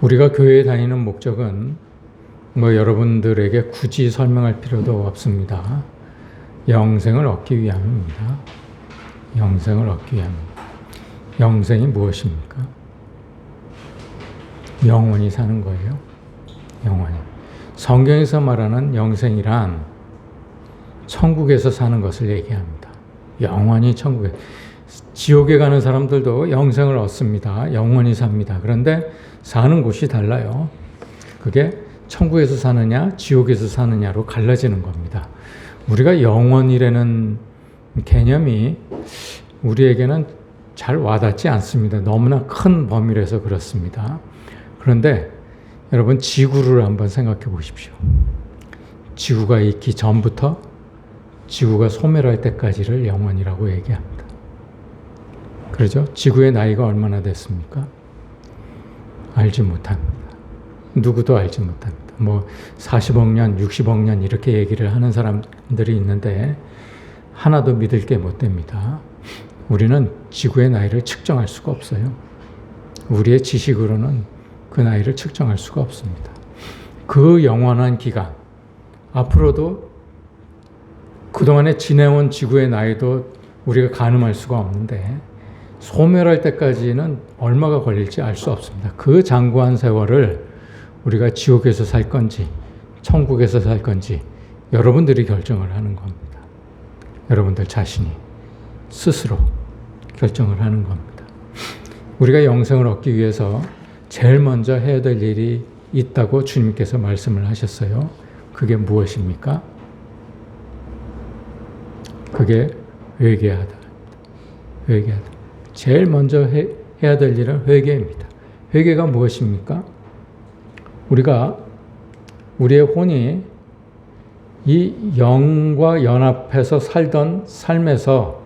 우리가 교회에 다니는 목적은 여러분들에게 굳이 설명할 필요도 없습니다. 영생을 얻기 위함입니다. 영생을 얻기 위함입니다. 영생이 무엇입니까? 영원히 사는 거예요. 영원히. 성경에서 말하는 영생이란 천국에서 사는 것을 얘기합니다. 영원히 천국에. 지옥에 가는 사람들도 영생을 얻습니다. 영원히 삽니다. 그런데 사는 곳이 달라요. 그게 천국에서 사느냐, 지옥에서 사느냐로 갈라지는 겁니다. 우리가 영원이라는 개념이 우리에게는 잘 와닿지 않습니다. 너무나 큰 범위라서 그렇습니다. 그런데 여러분, 지구를 한번 생각해 보십시오. 지구가 있기 전부터 지구가 소멸할 때까지를 영원이라고 얘기합니다. 그렇죠? 지구의 나이가 얼마나 됐습니까? 알지 못합니다. 누구도 알지 못합니다. 40억 년, 60억 년 이렇게 얘기를 하는 사람들이 있는데 하나도 믿을 게 못 됩니다. 우리는 지구의 나이를 측정할 수가 없어요. 우리의 지식으로는 그 나이를 측정할 수가 없습니다. 그 영원한 기간, 앞으로도 그동안에 지내온 지구의 나이도 우리가 가늠할 수가 없는데 소멸할 때까지는 얼마가 걸릴지 알 수 없습니다. 그 장구한 세월을 우리가 지옥에서 살 건지 천국에서 살 건지 여러분들이 결정을 하는 겁니다. 여러분들 자신이 스스로 결정을 하는 겁니다. 우리가 영생을 얻기 위해서 제일 먼저 해야 될 일이 있다고 주님께서 말씀을 하셨어요. 그게 무엇입니까? 그게 회개하다. 회개하다. 제일 먼저 해야 될 일은 회개입니다. 회개가 무엇입니까? 우리가 우리의 혼이 이 영과 연합해서 살던 삶에서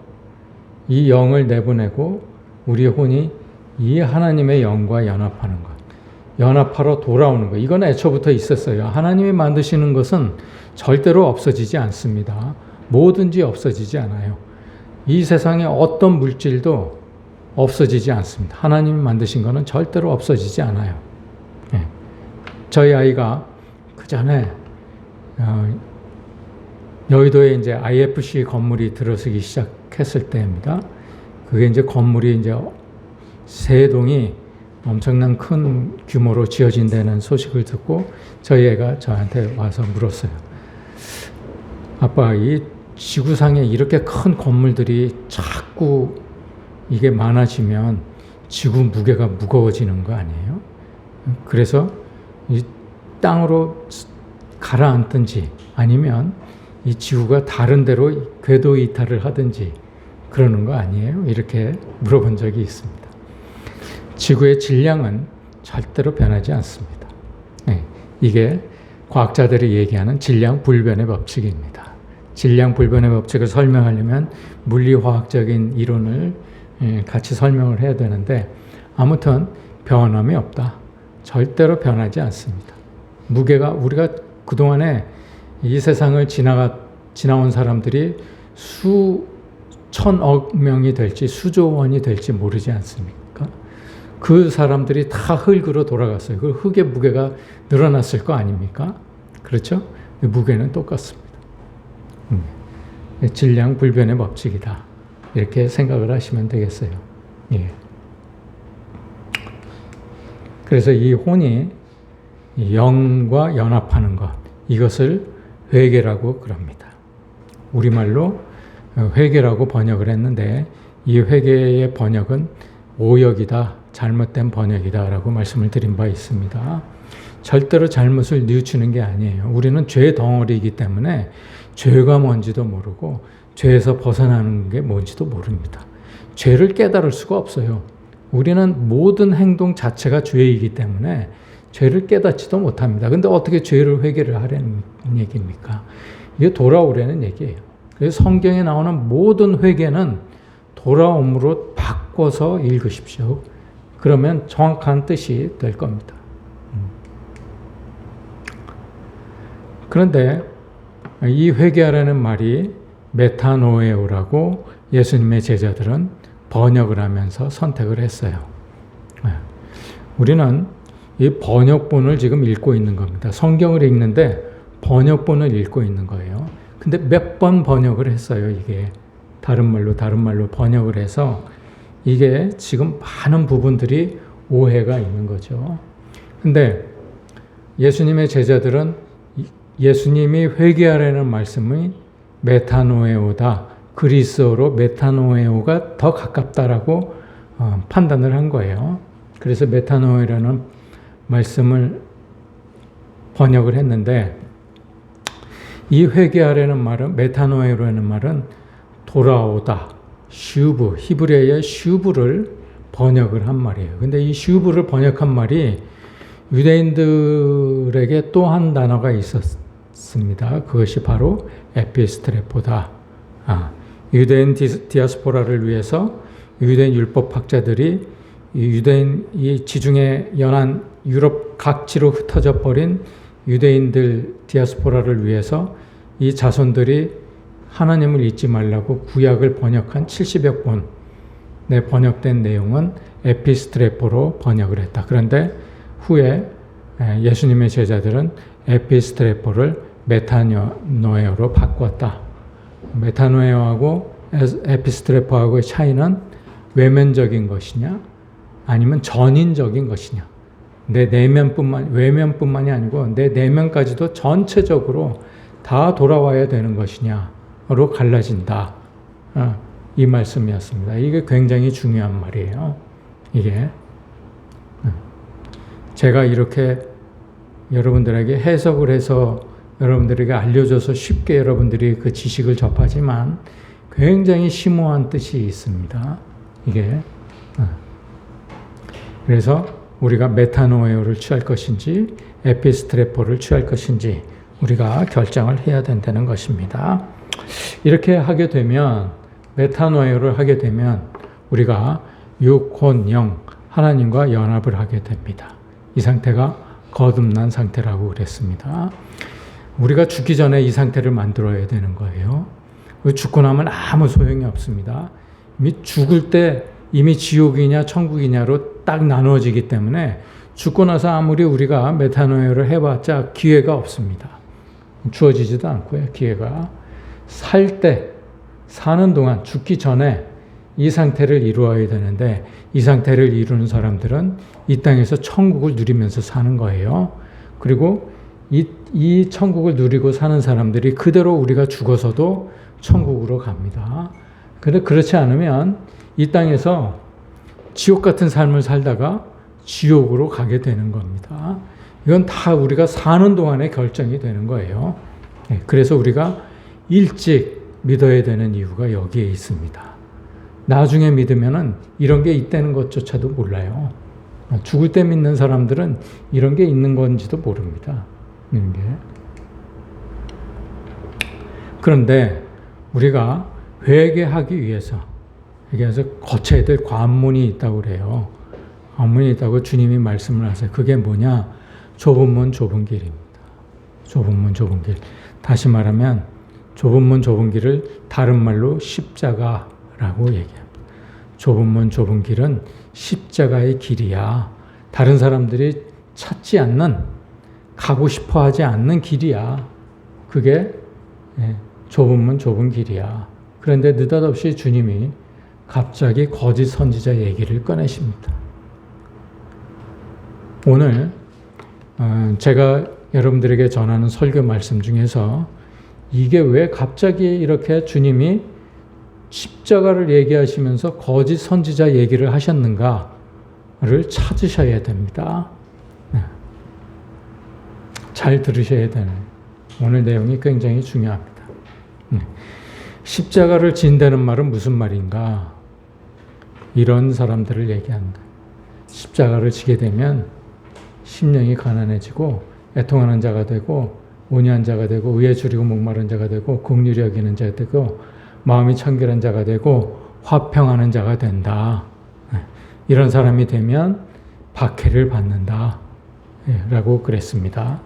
이 영을 내보내고 우리의 혼이 이 하나님의 영과 연합하는 것, 연합하러 돌아오는 것, 이건 애초부터 있었어요. 하나님이 만드시는 것은 절대로 없어지지 않습니다. 뭐든지 없어지지 않아요. 이 세상에 어떤 물질도 없어지지 않습니다. 하나님이 만드신 것은 절대로 없어지지 않아요. 네. 저희 아이가 그 전에 여의도에 이제 IFC 건물이 들어서기 시작했을 때입니다. 그게 이제 건물이 이제 세 동이 엄청난 큰 규모로 지어진다는 소식을 듣고 저희 애가 저한테 와서 물었어요. 아빠, 이 지구상에 이렇게 큰 건물들이 자꾸 이게 많아지면 지구 무게가 무거워지는 거 아니에요? 그래서 이 땅으로 가라앉든지 아니면 이 지구가 다른 데로 궤도 이탈을 하든지 그러는 거 아니에요? 이렇게 물어본 적이 있습니다. 지구의 질량은 절대로 변하지 않습니다. 네, 이게 과학자들이 얘기하는 질량 불변의 법칙입니다. 질량 불변의 법칙을 설명하려면 물리화학적인 이론을 같이 설명을 해야 되는데 아무튼 변함이 없다. 절대로 변하지 않습니다. 무게가 우리가 그동안에 이 세상을 지나온 사람들이 수천억 명이 될지 수조 원이 될지 모르지 않습니까? 그 사람들이 다 흙으로 돌아갔어요. 그 흙의 무게가 늘어났을 거 아닙니까? 그렇죠? 무게는 똑같습니다. 질량 불변의 법칙이다. 이렇게 생각을 하시면 되겠어요. 예. 그래서 이 혼이 영과 연합하는 것, 이것을 회개라고 그럽니다. 우리말로 회개라고 번역을 했는데 이 회개의 번역은 오역이다, 잘못된 번역이다 라고 말씀을 드린 바 있습니다. 절대로 잘못을 뉘우치는 게 아니에요. 우리는 죄 덩어리이기 때문에 죄가 뭔지도 모르고 죄에서 벗어나는 게 뭔지도 모릅니다. 죄를 깨달을 수가 없어요. 우리는 모든 행동 자체가 죄이기 때문에 죄를 깨닫지도 못합니다. 근데 어떻게 죄를 회개를 하라는 얘기입니까? 이게 돌아오라는 얘기예요. 그래서 성경에 나오는 모든 회개는 돌아옴으로 바꿔서 읽으십시오. 그러면 정확한 뜻이 될 겁니다. 그런데 이 회개하라는 말이 메타노에오라고 예수님의 제자들은 번역을 하면서 선택을 했어요. 우리는 이 번역본을 지금 읽고 있는 겁니다. 성경을 읽는데 번역본을 읽고 있는 거예요. 근데 몇 번 번역을 했어요. 이게 다른 말로 번역을 해서 이게 지금 많은 부분들이 오해가 있는 거죠. 근데 예수님의 제자들은 예수님이 회개하라는 말씀이 메타노에오다, 그리스어로 메타노에오가 더 가깝다라고 판단을 한 거예요. 그래서 메타노에라는 말씀을 번역을 했는데, 이 회개하라는 말은, 메타노에로라는 말은 돌아오다, 슈브, 히브리어의 슈브를 번역을 한 말이에요. 근데 이 슈브를 번역한 말이 유대인들에게 또 한 단어가 있었습니다. 그것이 바로 에피스트레포다. 유대인 디아스포라를 위해서 유대인 율법학자들이 이 지중해 연안 유럽 각지로 흩어져 버린 유대인들 디아스포라를 위해서 이 자손들이 하나님을 잊지 말라고 구약을 번역한 70여 권에 번역된 내용은 에피스트레포로 번역을 했다. 그런데 후에 예수님의 제자들은 에피스트레포를 메타노에어로 바꿨다. 메타노에어하고 에피스트레포하고의 차이는 외면적인 것이냐 아니면 전인적인 것이냐. 내 외면뿐만이 아니고 내 내면까지도 전체적으로 다 돌아와야 되는 것이냐로 갈라진다. 이 말씀이었습니다. 이게 굉장히 중요한 말이에요. 이게 제가 이렇게 여러분들에게 해석을 해서 여러분들에게 알려줘서 쉽게 여러분들이 그 지식을 접하지만 굉장히 심오한 뜻이 있습니다. 이게 그래서 우리가 메타노에오를 취할 것인지 에피스트레포를 취할 것인지 우리가 결정을 해야 된다는 것입니다. 이렇게 하게 되면 메타노에오를 하게 되면 우리가 육혼영 하나님과 연합을 하게 됩니다. 이 상태가 거듭난 상태라고 그랬습니다. 우리가 죽기 전에 이 상태를 만들어야 되는 거예요. 죽고 나면 아무 소용이 없습니다. 이미 죽을 때 이미 지옥이냐 천국이냐로 딱 나누어지기 때문에 죽고 나서 아무리 우리가 메타노에오를 해봤자 기회가 없습니다. 주어지지도 않고요. 기회가. 사는 동안 죽기 전에 이 상태를 이루어야 되는데 이 상태를 이루는 사람들은 이 땅에서 천국을 누리면서 사는 거예요. 그리고 이 천국을 누리고 사는 사람들이 그대로 우리가 죽어서도 천국으로 갑니다. 그런데 그렇지 않으면 이 땅에서 지옥 같은 삶을 살다가 지옥으로 가게 되는 겁니다. 이건 다 우리가 사는 동안에 결정이 되는 거예요. 그래서 우리가 일찍 믿어야 되는 이유가 여기에 있습니다. 나중에 믿으면은 이런 게 있다는 것조차도 몰라요. 죽을 때 믿는 사람들은 이런 게 있는 건지도 모릅니다. 이런 게. 그런데 우리가 회개하기 위해서 거쳐야 될 관문이 있다고 그래요. 관문이 있다고 주님이 말씀을 하세요. 그게 뭐냐? 좁은 문 좁은 길입니다. 좁은 문 좁은 길. 다시 말하면 좁은 문 좁은 길을 다른 말로 십자가라고 얘기합니다. 좁은 문 좁은 길은 십자가의 길이야. 다른 사람들이 찾지 않는, 가고 싶어 하지 않는 길이야. 그게 좁은 문 좁은 길이야. 그런데 느닷없이 주님이 갑자기 거짓 선지자 얘기를 꺼내십니다. 오늘 제가 여러분들에게 전하는 설교 말씀 중에서 이게 왜 갑자기 이렇게 주님이 십자가를 얘기하시면서 거짓 선지자 얘기를 하셨는가를 찾으셔야 됩니다. 잘 들으셔야 되는 오늘 내용이 굉장히 중요합니다. 십자가를 진다는 말은 무슨 말인가? 이런 사람들을 얘기한다. 십자가를 지게 되면 심령이 가난해지고 애통하는 자가 되고 온유한 자가 되고 의에 줄이고 목마른 자가 되고 긍휼히 여기는 자가 되고 마음이 청결한 자가 되고 화평하는 자가 된다. 이런 사람이 되면 박해를 받는다. 라고 그랬습니다.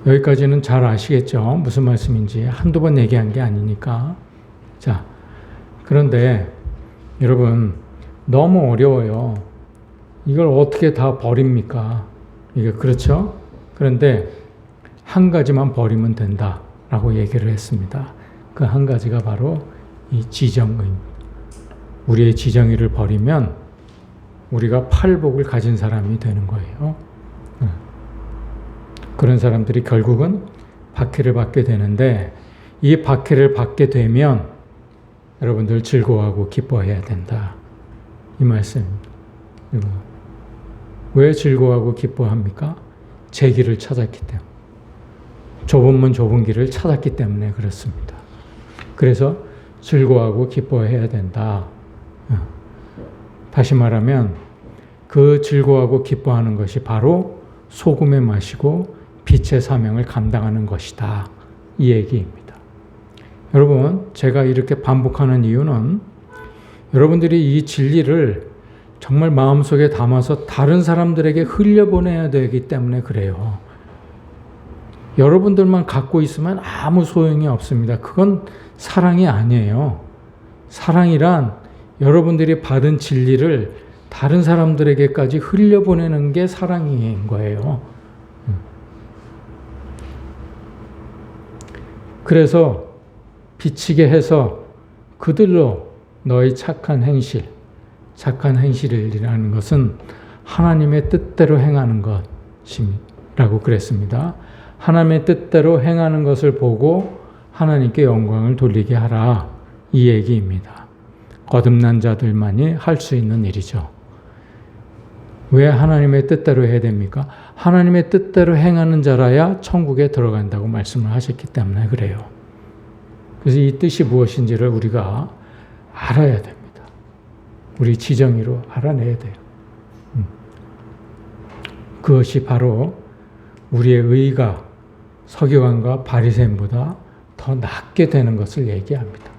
여기까지는 잘 아시겠죠? 무슨 말씀인지 한두 번 얘기한 게 아니니까. 자, 그런데 여러분 너무 어려워요. 이걸 어떻게 다 버립니까? 이게 그렇죠? 그런데 한 가지만 버리면 된다라고 얘기를 했습니다. 그 한 가지가 바로 이 지정의입니다. 우리의 지정의를 버리면 우리가 팔복을 가진 사람이 되는 거예요. 그런 사람들이 결국은 박해를 받게 되는데, 이 박해를 받게 되면 여러분들 즐거워하고 기뻐해야 된다. 이 말씀입니다. 왜 즐거워하고 기뻐합니까? 제 길을 찾았기 때문에. 좁은 문 좁은 길을 찾았기 때문에 그렇습니다. 그래서 즐거워하고 기뻐해야 된다. 다시 말하면 그 즐거워하고 기뻐하는 것이 바로 소금의 맛이고 빛의 사명을 감당하는 것이다. 이 얘기입니다. 여러분, 제가 이렇게 반복하는 이유는 여러분들이 이 진리를 정말 마음속에 담아서 다른 사람들에게 흘려보내야 되기 때문에 그래요. 여러분들만 갖고 있으면 아무 소용이 없습니다. 그건 사랑이 아니에요. 사랑이란 여러분들이 받은 진리를 다른 사람들에게까지 흘려보내는 게 사랑인 거예요. 그래서 비치게 해서 그들로 너희 착한 행실이라는 것은 하나님의 뜻대로 행하는 것이라고 그랬습니다. 하나님의 뜻대로 행하는 것을 보고 하나님께 영광을 돌리게 하라. 이 얘기입니다. 거듭난 자들만이 할 수 있는 일이죠. 왜 하나님의 뜻대로 해야 됩니까? 하나님의 뜻대로 행하는 자라야 천국에 들어간다고 말씀을 하셨기 때문에 그래요. 그래서 이 뜻이 무엇인지를 우리가 알아야 됩니다. 우리 지정의로 알아내야 돼요. 그것이 바로 우리의 의가 서기관과 바리새인보다 더 낫게 되는 것을 얘기합니다.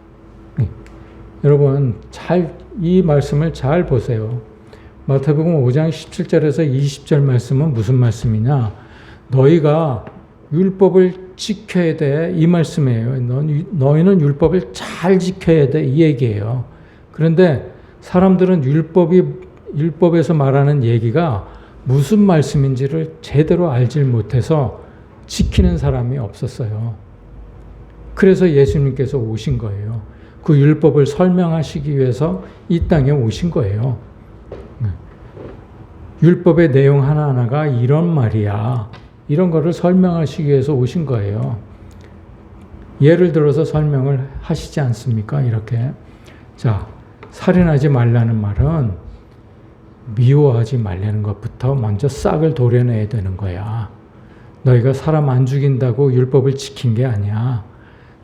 여러분, 이 말씀을 잘 보세요. 마태복음 5장 17절에서 20절 말씀은 무슨 말씀이냐? 너희가 율법을 지켜야 돼. 이 말씀이에요. 너희는 율법을 잘 지켜야 돼. 이 얘기예요. 그런데 사람들은 율법에서 말하는 얘기가 무슨 말씀인지를 제대로 알질 못해서 지키는 사람이 없었어요. 그래서 예수님께서 오신 거예요. 그 율법을 설명하시기 위해서 이 땅에 오신 거예요. 율법의 내용 하나하나가 이런 말이야. 이런 거를 설명하시기 위해서 오신 거예요. 예를 들어서 설명을 하시지 않습니까? 이렇게. 자, 살인하지 말라는 말은 미워하지 말라는 것부터 먼저 싹을 도려내야 되는 거야. 너희가 사람 안 죽인다고 율법을 지킨 게 아니야.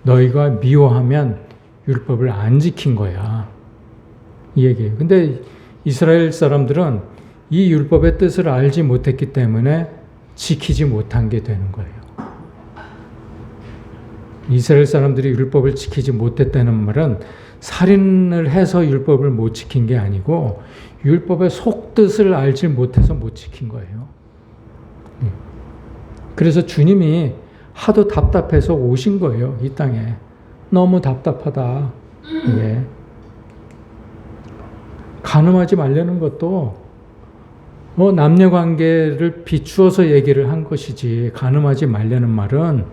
너희가 미워하면 율법을 안 지킨 거야. 이 얘기예요. 근데 이스라엘 사람들은 이 율법의 뜻을 알지 못했기 때문에 지키지 못한 게 되는 거예요. 이스라엘 사람들이 율법을 지키지 못했다는 말은 살인을 해서 율법을 못 지킨 게 아니고 율법의 속뜻을 알지 못해서 못 지킨 거예요. 그래서 주님이 하도 답답해서 오신 거예요. 이 땅에. 너무 답답하다. 예. 간음하지 말라는 것도 남녀관계를 비추어서 얘기를 한 것이지, 간음하지 말라는 말은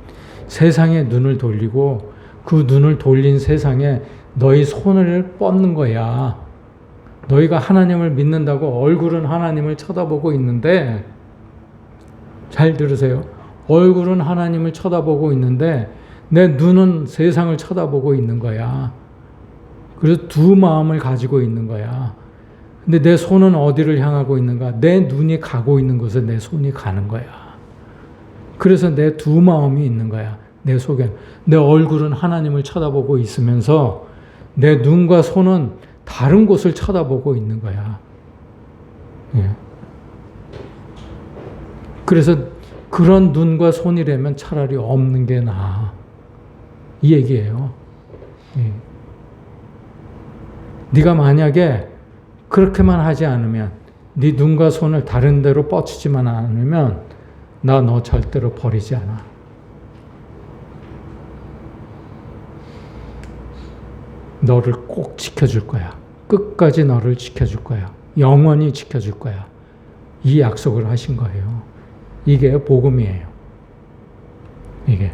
세상에 눈을 돌리고 그 눈을 돌린 세상에 너희 손을 뻗는 거야. 너희가 하나님을 믿는다고 얼굴은 하나님을 쳐다보고 있는데, 잘 들으세요. 얼굴은 하나님을 쳐다보고 있는데 내 눈은 세상을 쳐다보고 있는 거야. 그래서 두 마음을 가지고 있는 거야. 근데 내 손은 어디를 향하고 있는가? 내 눈이 가고 있는 곳에 내 손이 가는 거야. 그래서 내 두 마음이 있는 거야. 내 속에. 내 얼굴은 하나님을 쳐다보고 있으면서 내 눈과 손은 다른 곳을 쳐다보고 있는 거야. 예. 그래서 그런 눈과 손이라면 차라리 없는 게 나아. 이 얘기예요. 예. 네가 만약에 그렇게만 하지 않으면, 네 눈과 손을 다른 데로 뻗치지만 않으면 나 너 절대로 버리지 않아. 너를 꼭 지켜줄 거야. 끝까지 너를 지켜줄 거야. 영원히 지켜줄 거야. 이 약속을 하신 거예요. 이게 복음이에요. 이게.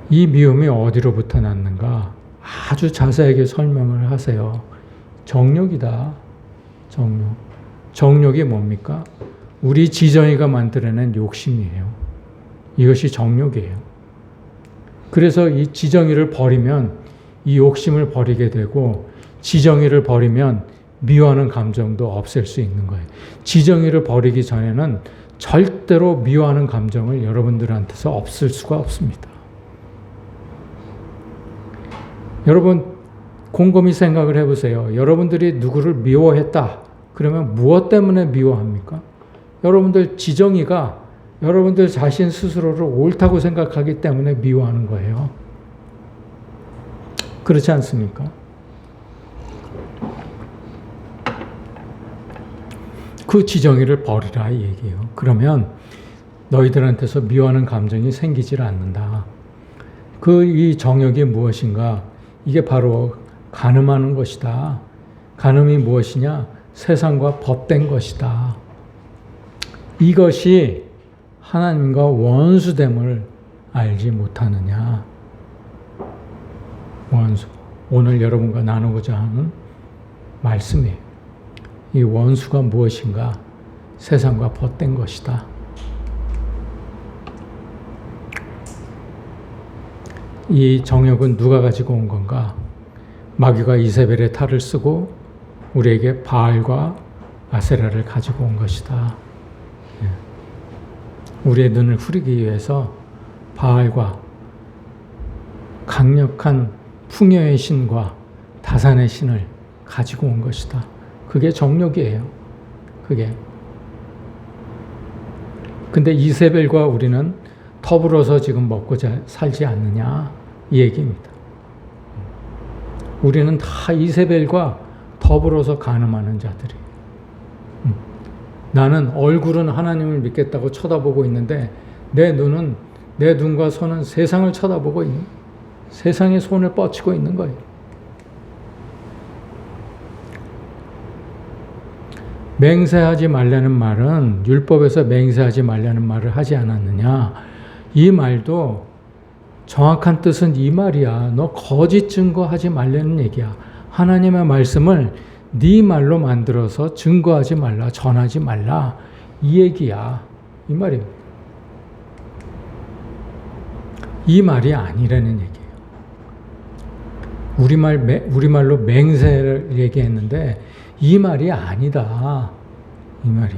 이 미움이 어디로부터 났는가? 아주 자세하게 설명을 하세요. 정욕이다. 정욕. 정욕이 뭡니까? 우리 지정이가 만들어낸 욕심이에요. 이것이 정욕이에요. 그래서 이 지정이를 버리면 이 욕심을 버리게 되고, 지정이를 버리면 미워하는 감정도 없앨 수 있는 거예요. 지정이를 버리기 전에는 절대로 미워하는 감정을 여러분들한테서 없앨 수가 없습니다. 여러분 곰곰이 생각을 해보세요. 여러분들이 누구를 미워했다. 그러면 무엇 때문에 미워합니까? 여러분들 지정이가 여러분들 자신 스스로를 옳다고 생각하기 때문에 미워하는 거예요. 그렇지 않습니까? 그 지정이를 버리라 이 얘기예요. 그러면 너희들한테서 미워하는 감정이 생기질 않는다. 이 정욕이 무엇인가? 이게 바로 간음하는 것이다. 간음이 무엇이냐? 세상과 법된 것이다. 이것이 하나님과 원수됨을 알지 못하느냐. 원수. 오늘 여러분과 나누고자 하는 말씀이에요. 이 원수가 무엇인가? 세상과 벗된 것이다. 이 정욕은 누가 가지고 온 건가? 마귀가 이세벨의 탈을 쓰고 우리에게 바알과 아세라를 가지고 온 것이다. 우리의 눈을 후리기 위해서 바알과 강력한 풍요의 신과 다산의 신을 가지고 온 것이다. 그게 정욕이에요. 그게. 근데 이세벨과 우리는 더불어서 지금 먹고 살지 않느냐 이 얘기입니다. 우리는 다 이세벨과 더불어서 간음하는 자들이에요. 나는 얼굴은 하나님을 믿겠다고 쳐다보고 있는데 내 눈과 손은 세상을 쳐다보고 있는, 세상에 손을 뻗치고 있는 거예요. 맹세하지 말라는 말은 율법에서 맹세하지 말라는 말을 하지 않았느냐. 이 말도 정확한 뜻은 이 말이야. 너 거짓 증거하지 말라는 얘기야. 하나님의 말씀을 네 말로 만들어서 증거하지 말라, 전하지 말라. 이 얘기야. 이 말입니다. 이 말이 아니라는 얘기예요. 우리말로 맹세를 얘기했는데 이 말이 아니다. 이 말이.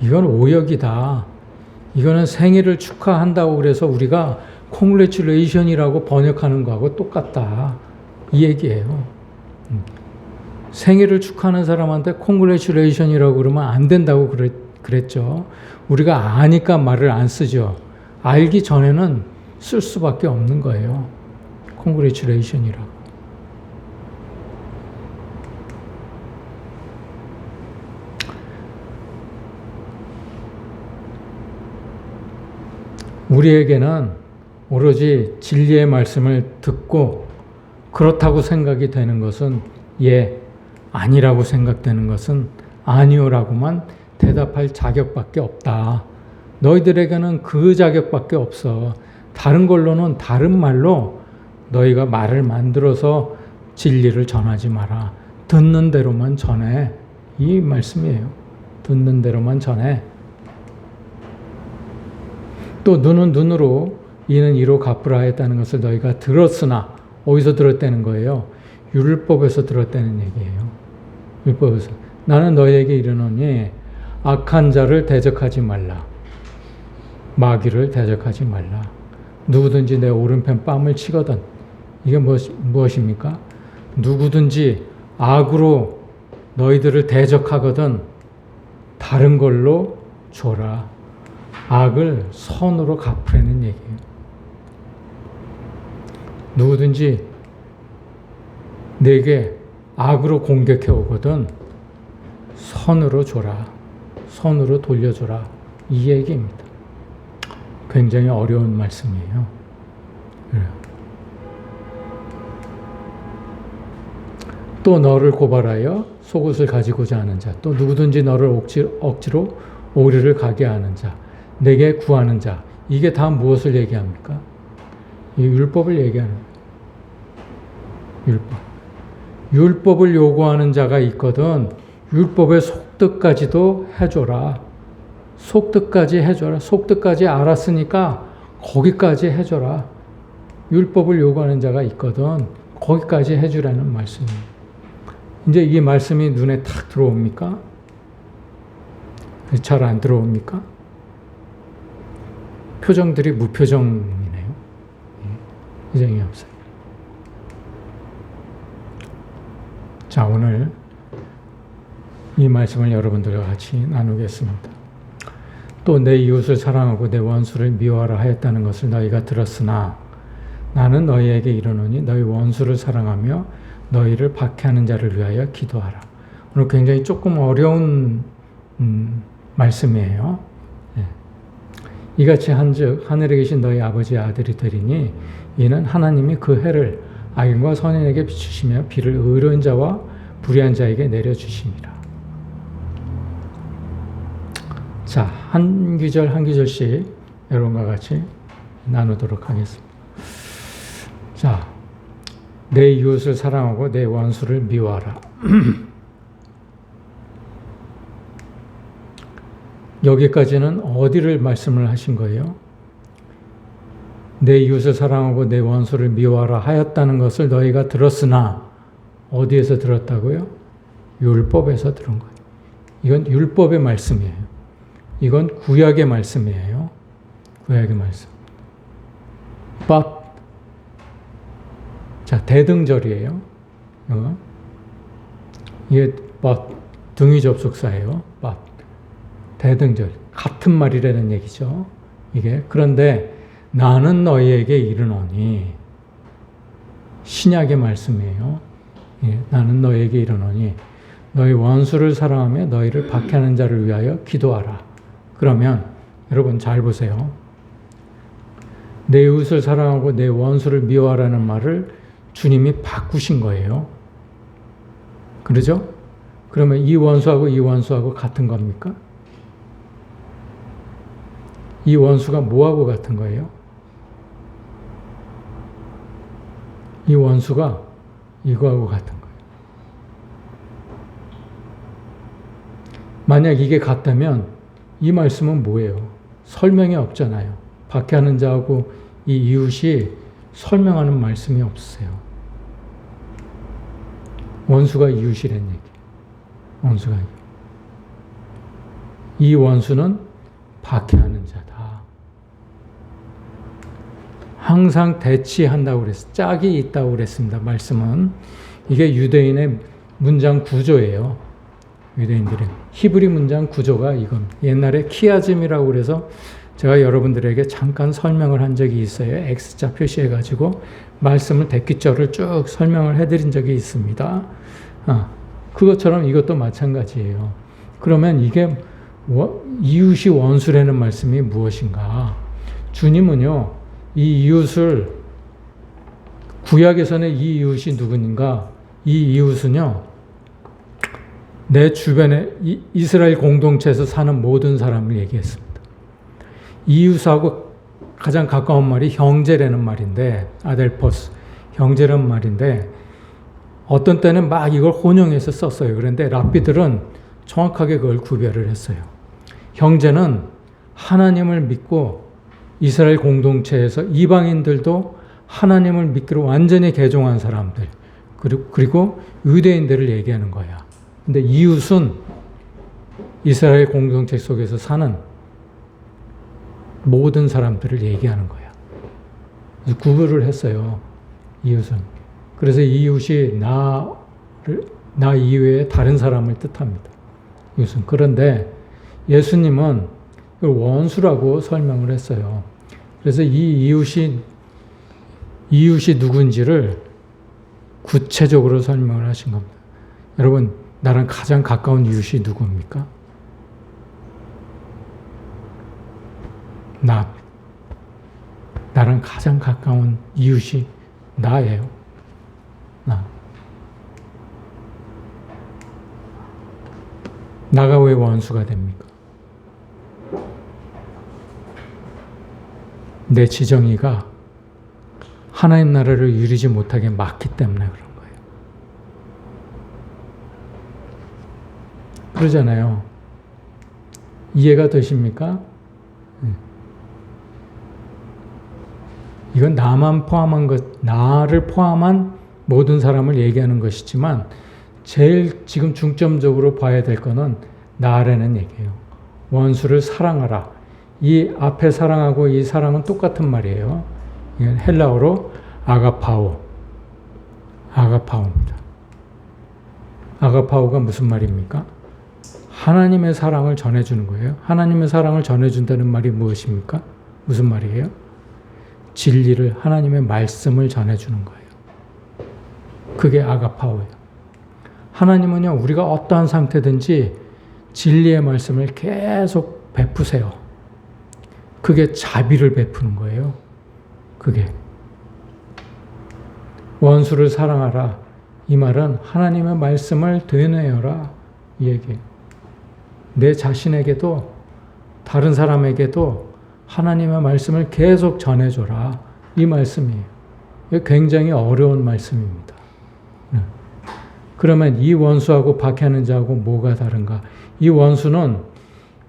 이건 오역이다. 이거는 생일을 축하한다고 그래서 우리가 congratulation이라고 번역하는 거하고 똑같다. 이 얘기예요. 생일을 축하하는 사람한테 congratulation이라고 그러면 안 된다고 그랬죠. 우리가 아니까 말을 안 쓰죠. 알기 전에는 쓸 수밖에 없는 거예요. congratulation이라고. 우리에게는 오로지 진리의 말씀을 듣고 그렇다고 생각이 되는 것은 예, 아니라고 생각되는 것은 아니오라고만 대답할 자격밖에 없다. 너희들에게는 그 자격밖에 없어. 다른 걸로는 다른 말로 너희가 말을 만들어서 진리를 전하지 마라. 듣는 대로만 전해. 이 말씀이에요. 듣는 대로만 전해. 또 눈은 눈으로 이는 이로 갚으라 했다는 것을 너희가 들었으나 어디서 들었다는 거예요? 율법에서 들었다는 얘기예요. 율법에서. 나는 너희에게 이르노니 악한 자를 대적하지 말라. 마귀를 대적하지 말라. 누구든지 내 오른편 뺨을 치거든. 이게 무엇입니까? 누구든지 악으로 너희들을 대적하거든 다른 걸로 줘라. 악을 선으로 갚으라는 얘기예요. 누구든지 내게 악으로 공격해 오거든 선으로 줘라. 선으로 돌려줘라. 이 얘기입니다. 굉장히 어려운 말씀이에요. 또 너를 고발하여 속옷을 가지고자 하는 자, 또 누구든지 너를 억지로 오리를 가게 하는 자, 내게 구하는 자, 이게 다 무엇을 얘기합니까? 이 율법을 얘기하는 거예요. 율법. 율법을 요구하는 자가 있거든 율법의 속뜻까지도 해줘라. 속뜻까지 해줘라. 속뜻까지 알았으니까 거기까지 해줘라. 율법을 요구하는 자가 있거든 거기까지 해주라는 말씀이에요. 이제 이 말씀이 눈에 탁 들어옵니까? 잘 안 들어옵니까? 표정들이 무표정이네요. 표정이 없어요. 자, 오늘 이 말씀을 여러분들과 같이 나누겠습니다. 또 내 이웃을 사랑하고 내 원수를 미워하라 하였다는 것을 너희가 들었으나 나는 너희에게 이르노니 너희 원수를 사랑하며 너희를 박해하는 자를 위하여 기도하라. 오늘 굉장히 조금 어려운 말씀이에요. 이같이 한즉 하늘에 계신 너희 아버지의 아들이 되리니 이는 하나님이 그 해를 악인과 선인에게 비추시며 비를 의로운 자와 불의한 자에게 내려주심이라. 자, 한 구절 한 구절씩 여러분과 같이 나누도록 하겠습니다. 자, 내 이웃을 사랑하고 내 원수를 미워하라. 여기까지는 어디를 말씀을 하신 거예요? 내 이웃을 사랑하고 내 원수를 미워하라 하였다는 것을 너희가 들었으나 어디에서 들었다고요? 율법에서 들은 거예요. 이건 율법의 말씀이에요. 이건 구약의 말씀이에요. 구약의 말씀. But 자, 대등절이에요. 이게 but 등위 접속사예요. but 대등절 같은 말이라는 얘기죠. 이게 그런데 나는 너희에게 이르노니 신약의 말씀이에요. 예, 나는 너희에게 이르노니 너희 원수를 사랑하며 너희를 박해하는 자를 위하여 기도하라. 그러면 여러분 잘 보세요. 내 이웃을 사랑하고 내 원수를 미워하라는 말을 주님이 바꾸신 거예요. 그러죠? 그러면 이 원수하고 같은 겁니까? 이 원수가 뭐하고 같은 거예요? 이 원수가 이거하고 같은 거예요. 만약 이게 같다면 이 말씀은 뭐예요? 설명이 없잖아요. 박해하는 자하고 이 이웃이 설명하는 말씀이 없으세요. 원수가 이웃이란 얘기. 원수가 이 원수는 박해하는 자다. 항상 대치한다고 그랬어요. 짝이 있다고 그랬습니다. 말씀은 이게 유대인의 문장 구조예요. 유대인들의 히브리 문장 구조가 이건 옛날에 키아즘이라고 그래서 제가 여러분들에게 잠깐 설명을 한 적이 있어요. X자 표시해가지고 말씀을 대귀절을 쭉 설명을 해드린 적이 있습니다. 그것처럼 이것도 마찬가지예요. 그러면 이게 이웃이 원수라는 말씀이 무엇인가? 주님은요, 이 이웃을 구약에서는 이 이웃이 누구인가? 이 이웃은요, 내 주변에 이스라엘 공동체에서 사는 모든 사람을 얘기했습니다. 이웃하고 가장 가까운 말이 형제라는 말인데, 아델포스, 형제라는 말인데, 어떤 때는 막 이걸 혼용해서 썼어요. 그런데 랍비들은 정확하게 그걸 구별을 했어요. 형제는 하나님을 믿고 이스라엘 공동체에서 이방인들도 하나님을 믿기로 완전히 개종한 사람들, 그리고 유대인들을 얘기하는 거야. 근데 이웃은 이스라엘 공동체 속에서 사는 모든 사람들을 얘기하는 거야. 그래서 구별을 했어요. 이웃은. 그래서 이웃이 나 이외에 다른 사람을 뜻합니다. 이웃은. 그런데 예수님은 원수라고 설명을 했어요. 그래서 이 이웃이 누군지를 구체적으로 설명을 하신 겁니다. 여러분, 나랑 가장 가까운 이웃이 누구입니까? 나랑 가장 가까운 이웃이 나예요. 나. 나가 왜 원수가 됩니까? 내 지정의가 하나님 나라를 이루지 못하게 막기 때문에 그런 거예요. 그러잖아요. 이해가 되십니까? 이건 나만 포함한 것, 나를 포함한 모든 사람을 얘기하는 것이지만 제일 지금 중점적으로 봐야 될 거는 나라는 얘기예요. 원수를 사랑하라. 이 앞에 사랑하고 이 사랑은 똑같은 말이에요. 이건 헬라어로 아가파오입니다. 아가파오가 무슨 말입니까? 하나님의 사랑을 전해주는 거예요. 하나님의 사랑을 전해준다는 말이 무엇입니까? 무슨 말이에요? 진리를, 하나님의 말씀을 전해주는 거예요. 그게 아가파오예요. 하나님은요, 우리가 어떠한 상태든지 진리의 말씀을 계속 베푸세요. 그게 자비를 베푸는 거예요. 그게. 원수를 사랑하라. 이 말은 하나님의 말씀을 되뇌어라. 이 얘기예요. 내 자신에게도 다른 사람에게도 하나님의 말씀을 계속 전해줘라. 이 말씀이에요. 이게 굉장히 어려운 말씀입니다. 그러면 이 원수하고 박해하는 자하고 뭐가 다른가? 이 원수는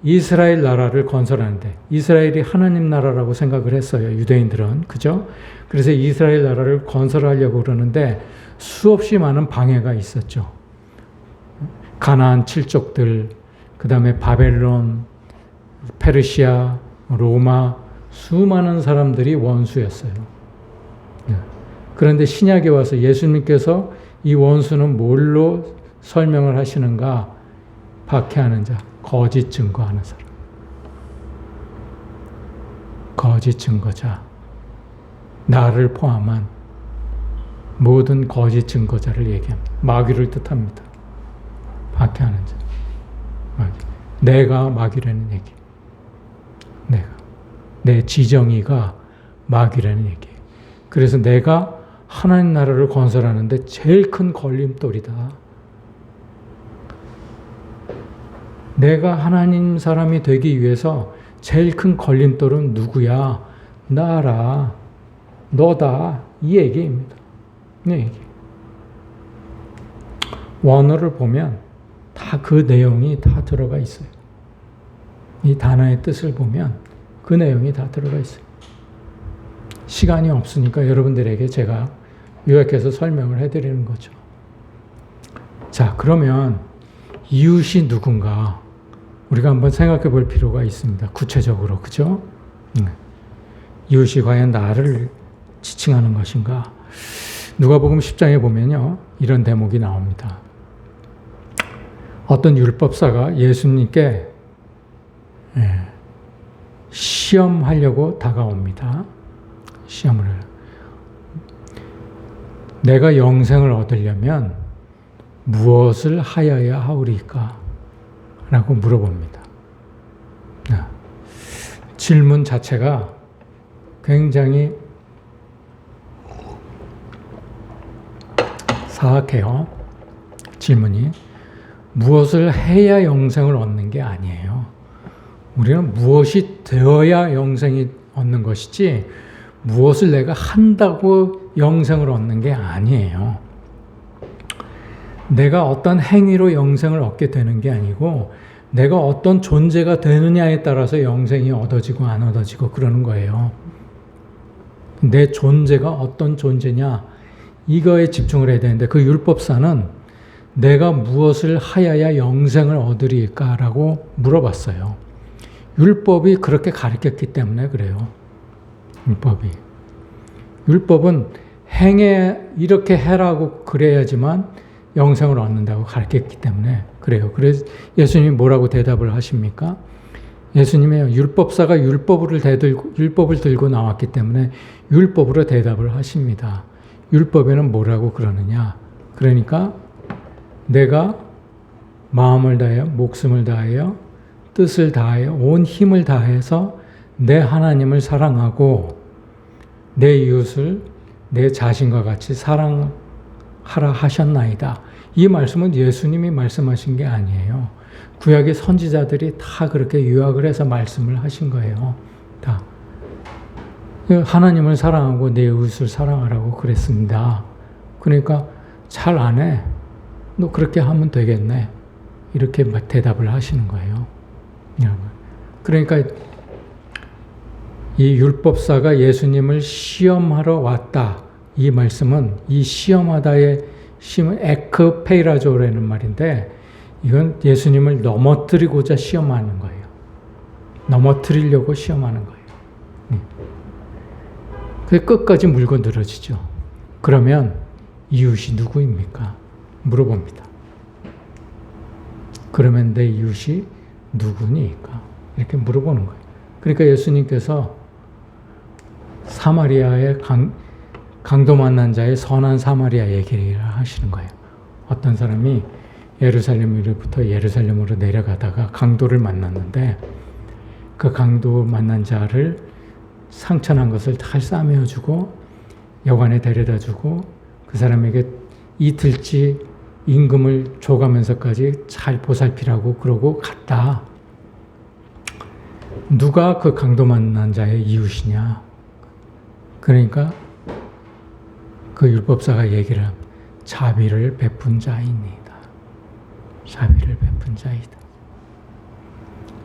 이스라엘 나라를 건설하는데, 이스라엘이 하나님 나라라고 생각을 했어요. 유대인들은. 그죠? 그래서 이스라엘 나라를 건설하려고 그러는데 수없이 많은 방해가 있었죠. 가나안 칠족들, 그 다음에 바벨론, 페르시아, 로마, 수많은 사람들이 원수였어요. 그런데 신약에 와서 예수님께서 이 원수는 뭘로 설명을 하시는가? 박해하는 자, 거짓 증거하는 사람. 거짓 증거자. 나를 포함한 모든 거짓 증거자를 얘기합니다. 마귀를 뜻합니다. 박해하는 자. 마귀. 내가 마귀라는 얘기. 내가. 내 지정의가 마귀라는 얘기예요. 그래서 내가 하나님 나라를 건설하는데 제일 큰 걸림돌이다. 내가 하나님 사람이 되기 위해서 제일 큰 걸림돌은 누구야? 나라. 너다. 이 얘기입니다. 이 얘기. 원어를 보면 다 그 내용이 다 들어가 있어요. 이 단어의 뜻을 보면 그 내용이 다 들어가 있어요. 시간이 없으니까 여러분들에게 제가 요약해서 설명을 해드리는 거죠. 자, 그러면 이웃이 누군가 우리가 한번 생각해 볼 필요가 있습니다. 구체적으로, 그죠? 이웃이 과연 나를 지칭하는 것인가? 누가복음 10장에 보면요, 이런 대목이 나옵니다. 어떤 율법사가 예수님께 시험하려고 다가옵니다. 시험을 해요. 내가 영생을 얻으려면 무엇을 하여야 하오리까? 라고 물어봅니다. 질문 자체가 굉장히 사악해요. 질문이. 무엇을 해야 영생을 얻는 게 아니에요. 우리는 무엇이 되어야 영생이 얻는 것이지 무엇을 내가 한다고 영생을 얻는 게 아니에요. 내가 어떤 행위로 영생을 얻게 되는 게 아니고 내가 어떤 존재가 되느냐에 따라서 영생이 얻어지고 안 얻어지고 그러는 거예요. 내 존재가 어떤 존재냐 이거에 집중을 해야 되는데 그 율법사는 내가 무엇을 하여야 영생을 얻으리까라고 물어봤어요. 율법이 그렇게 가르쳤기 때문에 그래요. 율법은 행해 이렇게 해라고 그래야지만 영생을 얻는다고 가르쳤기 때문에 그래요. 그래서 예수님이 뭐라고 대답을 하십니까? 예수님의 율법사가 율법을 들고 나왔기 때문에 율법으로 대답을 하십니다. 율법에는 뭐라고 그러느냐? 그러니까 내가 마음을 다하여 목숨을 다하여 뜻을 다하여 온 힘을 다해서 내 하나님을 사랑하고 내 이웃을 내 자신과 같이 사랑하라 하셨나이다. 이 말씀은 예수님이 말씀하신 게 아니에요. 구약의 선지자들이 다 그렇게 요약을 해서 말씀을 하신 거예요. 다. 하나님을 사랑하고 내 이웃을 사랑하라고 그랬습니다. 그러니까 잘 안 해. 너 그렇게 하면 되겠네. 이렇게 대답을 하시는 거예요. 그러니까 이 율법사가 예수님을 시험하러 왔다. 이 말씀은 이 시험하다의 에크페이라조라는 말인데 이건 예수님을 넘어뜨리고자 시험하는 거예요. 넘어뜨리려고 시험하는 거예요. 그게 끝까지 물고 늘어지죠. 그러면 이웃이 누구입니까? 물어봅니다. 그러면 내 이웃이 누구니까? 이렇게 물어보는 거예요. 그러니까 예수님께서 사마리아의 강도 만난 자의 선한 사마리아 얘기를 하시는 거예요. 어떤 사람이 예루살렘으로부터 예루살렘으로 내려가다가 강도를 만났는데 그 강도 만난 자를 상처난 것을 잘 싸매어주고 여관에 데려다주고 그 사람에게 이틀치 임금을 줘가면서까지 잘 보살피라고 그러고 갔다. 누가 그 강도 만난 자의 이웃이냐? 그러니까 그 율법사가 얘기를 합니다. 자비를 베푼 자입니다. 자비를 베푼 자이다.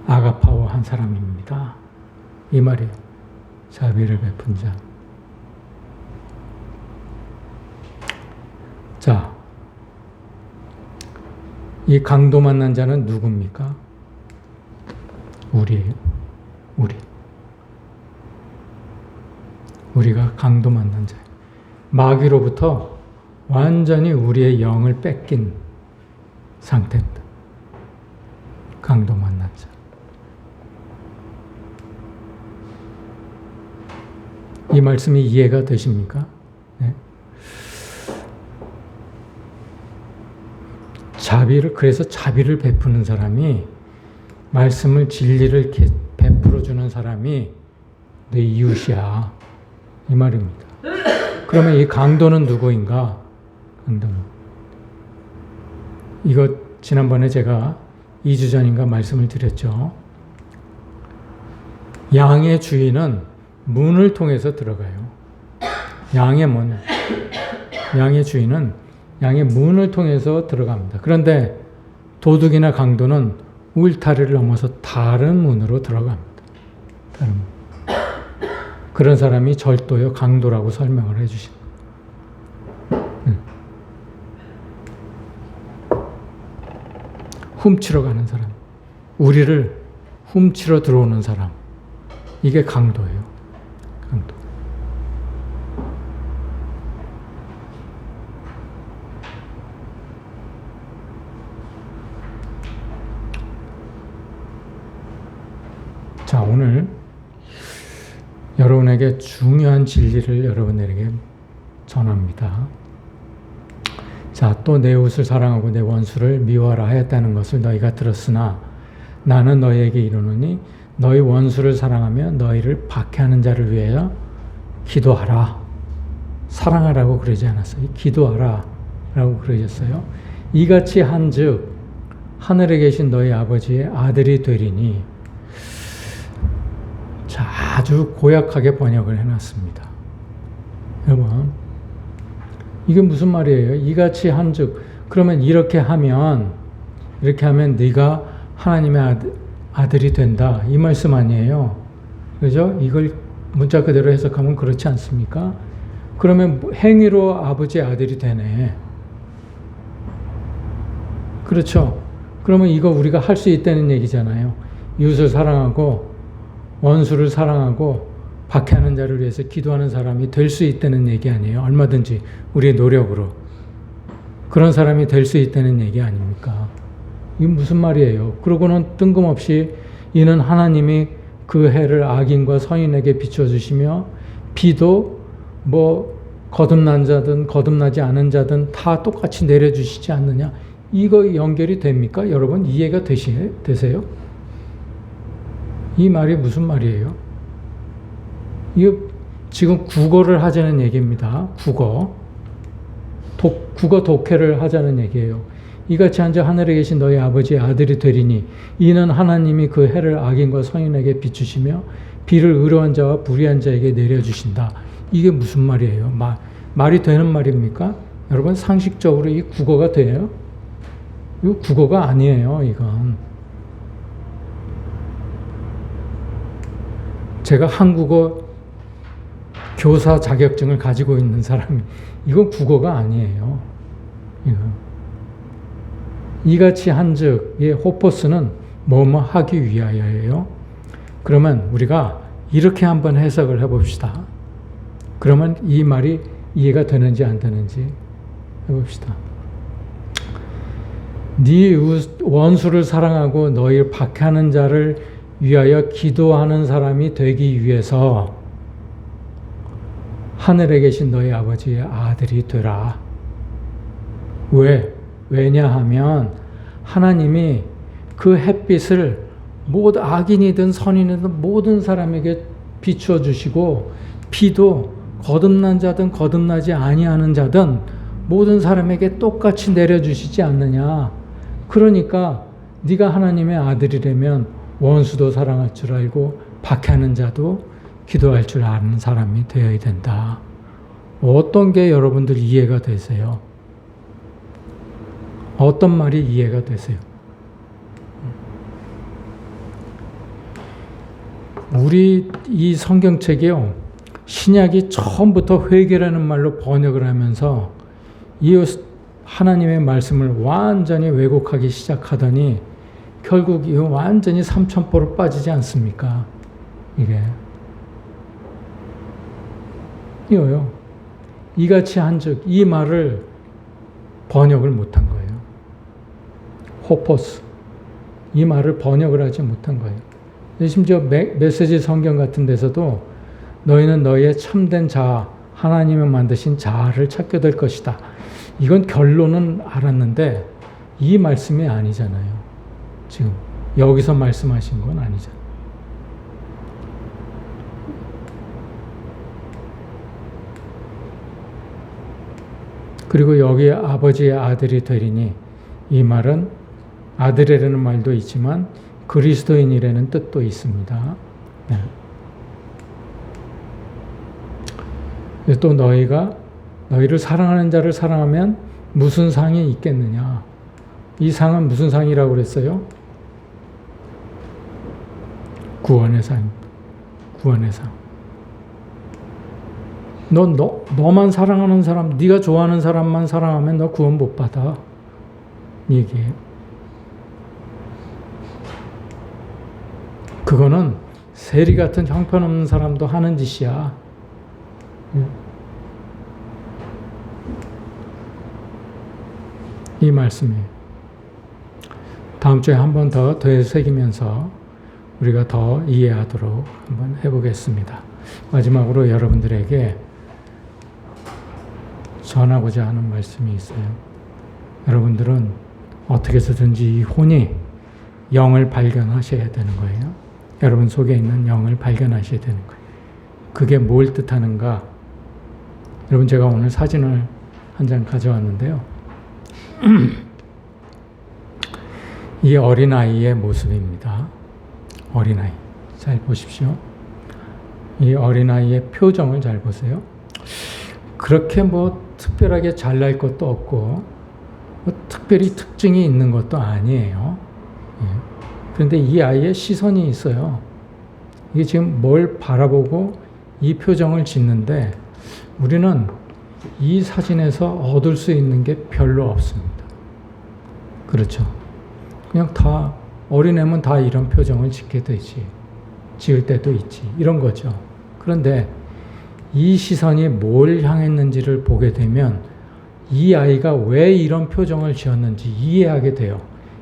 아가파오 한 사람입니다. 이 말이에요. 자비를 베푼 자. 자, 이 강도 만난 자는 누굽니까? 우리예요. 우리가 강도 만난 자예요. 마귀로부터 완전히 우리의 영을 뺏긴 상태입니다. 강도 만난 자. 이 말씀이 이해가 되십니까? 네. 그래서 자비를 베푸는 사람이 말씀을 진리를 베풀어 주는 사람이 내 이웃이야. 이 말입니다. 그러면 이 강도는 누구인가? 강도는. 이거 지난번에 제가 2주 전인가 말씀을 드렸죠. 양의 주인은 문을 통해서 들어가요. 양의 문. 양의 주인은 양의 문을 통해서 들어갑니다. 그런데 도둑이나 강도는 울타리를 넘어서 다른 문으로 들어갑니다. 다른 문. 그런 사람이 절도요, 강도라고 설명을 해주십니다. 훔치러 가는 사람. 우리를 훔치러 들어오는 사람. 이게 강도예요. 강도. 자, 오늘 여러분에게 중요한 진리를 여러분에게 전합니다. 자, 또 내 이웃을 사랑하고 내 원수를 미워하라 하였다는 것을 너희가 들었으나 나는 너희에게 이르노니 너희 원수를 사랑하며 너희를 박해하는 자를 위하여 기도하라. 사랑하라고 그러지 않았어요. 기도하라 라고 그러셨어요. 이같이 한즉 하늘에 계신 너희 아버지의 아들이 되리니. 자, 아주 고약하게 번역을 해놨습니다. 여러분, 이게 무슨 말이에요? 이같이 한즉, 그러면 이렇게 하면 네가 하나님의 아들이 된다. 이 말씀 아니에요. 그죠? 이걸 문자 그대로 해석하면 그렇지 않습니까? 그러면 행위로 아버지의 아들이 되네. 그렇죠? 그러면 이거 우리가 할 수 있다는 얘기잖아요. 이웃을 사랑하고 원수를 사랑하고 박해하는 자를 위해서 기도하는 사람이 될 수 있다는 얘기 아니에요. 얼마든지 우리의 노력으로. 그런 사람이 될 수 있다는 얘기 아닙니까? 이게 무슨 말이에요? 그러고는 뜬금없이 이는 하나님이 그 해를 악인과 선인에게 비춰주시며 비도 뭐 거듭난 자든 거듭나지 않은 자든 다 똑같이 내려주시지 않느냐. 이거 연결이 됩니까? 여러분 이해가 되세요? 이 말이 무슨 말이에요? 이거 지금 국어를 하자는 얘기입니다. 국어 독해를 하자는 얘기예요. 이같이 한즉 하늘에 계신 너희 아버지의 아들이 되리니 이는 하나님이 그 해를 악인과 선인에게 비추시며 비를 의로한 자와 불의한 자에게 내려주신다. 이게 무슨 말이에요? 말이 되는 말입니까? 여러분 상식적으로 이 국어가 돼요? 이거 국어가 아니에요. 이건 제가 한국어 교사 자격증을 가지고 있는 사람이 이건 국어가 아니에요. 이같이 한즉 이 호포스는 뭐뭐 하기 위하여예요. 그러면 우리가 이렇게 한번 해석을 해봅시다. 그러면 이 말이 이해가 되는지 안 되는지 해봅시다. 네 원수를 사랑하고 너희를 박해하는 자를 위하여 기도하는 사람이 되기 위해서 하늘에 계신 너희 아버지의 아들이 되라. 왜냐하면 하나님이 그 햇빛을 모두 악인이든 선인이든 모든 사람에게 비추어 주시고 비도 거듭난 자든 거듭나지 아니하는 자든 모든 사람에게 똑같이 내려주시지 않느냐. 그러니까 네가 하나님의 아들이라면 원수도 사랑할 줄 알고 박해하는 자도 기도할 줄 아는 사람이 되어야 된다. 어떤 게 여러분들 이해가 되세요? 어떤 말이 이해가 되세요? 우리 이 성경책이요, 신약이 처음부터 회개라는 말로 번역을 하면서 이 하나님의 말씀을 완전히 왜곡하기 시작하더니 결국 이 완전히 삼천포로 빠지지 않습니까? 이거요. 이같이 한즉 이 말을 번역을 못한 거예요. 호포스. 이 말을 번역을 하지 못한 거예요. 심지어 메시지 성경 같은 데서도 너희는 너희의 참된 자아, 하나님이 만드신 자아를 찾게 될 것이다. 이건 결론은 알았는데 이 말씀이 아니잖아요. 지금 여기서 말씀하신 건 아니잖아요. 그리고 여기에 아버지의 아들이 되리니 이 말은 아들이라는 말도 있지만 그리스도인이라는 뜻도 있습니다. 네. 또 너희를 사랑하는 자를 사랑하면 무슨 상이 있겠느냐? 이 상은 무슨 상이라고 그랬어요? 구원의 상. 구원의 상. 너만 사랑하는 사람, 네가 좋아하는 사람만 사랑하면 너 구원 못 받아. 얘기해요. 그거는 세리 같은 형편없는 사람도 하는 짓이야. 이 말씀이에요. 다음 주에 한 번 더 되새기면서 우리가 더 이해하도록 한번 해보겠습니다. 마지막으로 여러분들에게 전하고자 하는 말씀이 있어요. 여러분들은 어떻게 해서든지 이 혼이 영을 발견하셔야 되는 거예요. 여러분 속에 있는 영을 발견하셔야 되는 거예요. 그게 뭘 뜻하는가? 여러분 제가 오늘 사진을 한 장 가져왔는데요. 이 어린아이의 모습입니다. 어린아이. 잘 보십시오. 이 어린아이의 표정을 잘 보세요. 그렇게 특별하게 잘날 것도 없고 특별히 특징이 있는 것도 아니에요. 그런데 이 아이의 시선이 있어요. 이게 지금 뭘 바라보고 이 표정을 짓는데 우리는 이 사진에서 얻을 수 있는 게 별로 없습니다. 그렇죠. 그냥 다 어린애면 다 이런 표정을 짓게 되지. 지을 때도 있지. 이런 거죠. 그런데 이 시선이 뭘 향했는지를 보게 되면 이 아이가 왜 이런 표정을 지었는지 이해하게 돼요.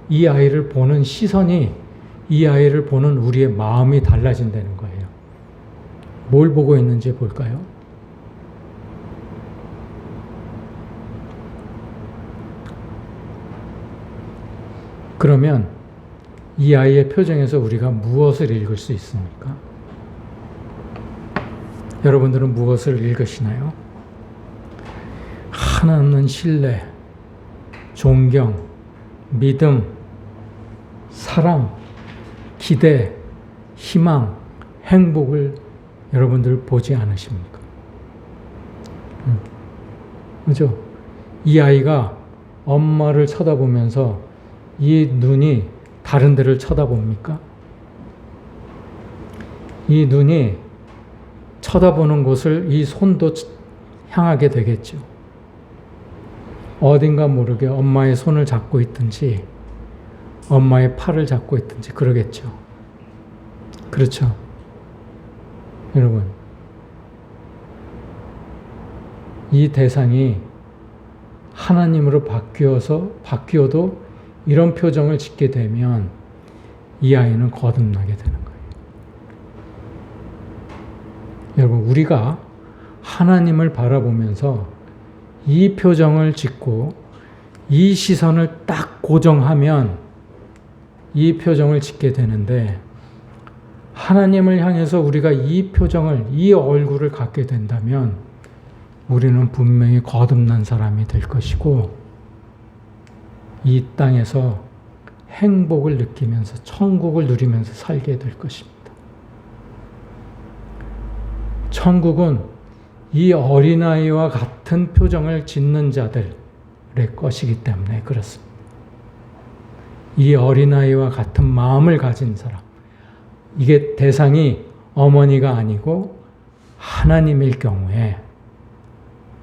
이 아이를 보는 시선이 이 아이를 보는 우리의 마음이 달라진다는 거예요. 뭘 보고 있는지 볼까요? 그러면 이 아이의 표정에서 우리가 무엇을 읽을 수 있습니까? 여러분들은 무엇을 읽으시나요? 하나없는 신뢰, 존경, 믿음, 사랑, 기대, 희망, 행복을 여러분들 보지 않으십니까? 그죠? 이 아이가 엄마를 쳐다보면서 이 눈이 다른 데를 쳐다봅니까? 이 눈이 쳐다보는 곳을 이 손도 향하게 되겠죠. 어딘가 모르게 엄마의 손을 잡고 있든지 엄마의 팔을 잡고 있든지 그러겠죠. 그렇죠. 여러분, 이 대상이 하나님으로 바뀌어도 이런 표정을 짓게 되면 이 아이는 거듭나게 되는 거예요. 여러분, 우리가 하나님을 바라보면서 이 표정을 짓고 이 시선을 딱 고정하면 이 표정을 짓게 되는데, 하나님을 향해서 우리가 이 표정을, 이 얼굴을 갖게 된다면 우리는 분명히 거듭난 사람이 될 것이고, 이 땅에서 행복을 느끼면서 천국을 누리면서 살게 될 것입니다. 천국은 이 어린아이와 같은 표정을 짓는 자들의 것이기 때문에 그렇습니다. 이 어린아이와 같은 마음을 가진 사람, 이게 대상이 어머니가 아니고 하나님일 경우에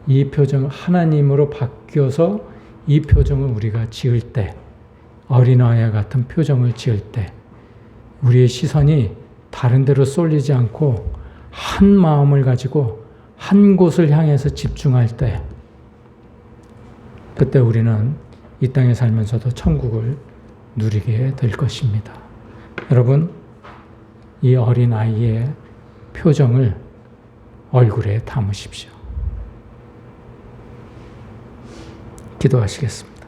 이 표정을 하나님으로 바뀌어서 이 표정을 우리가 지을 때, 어린아이와 같은 표정을 지을 때 우리의 시선이 다른 데로 쏠리지 않고 한 마음을 가지고 한 곳을 향해서 집중할 때, 그때 우리는 이 땅에 살면서도 천국을 누리게 될 것입니다. 여러분, 이 어린아이의 표정을 얼굴에 담으십시오. 기도하시겠습니다.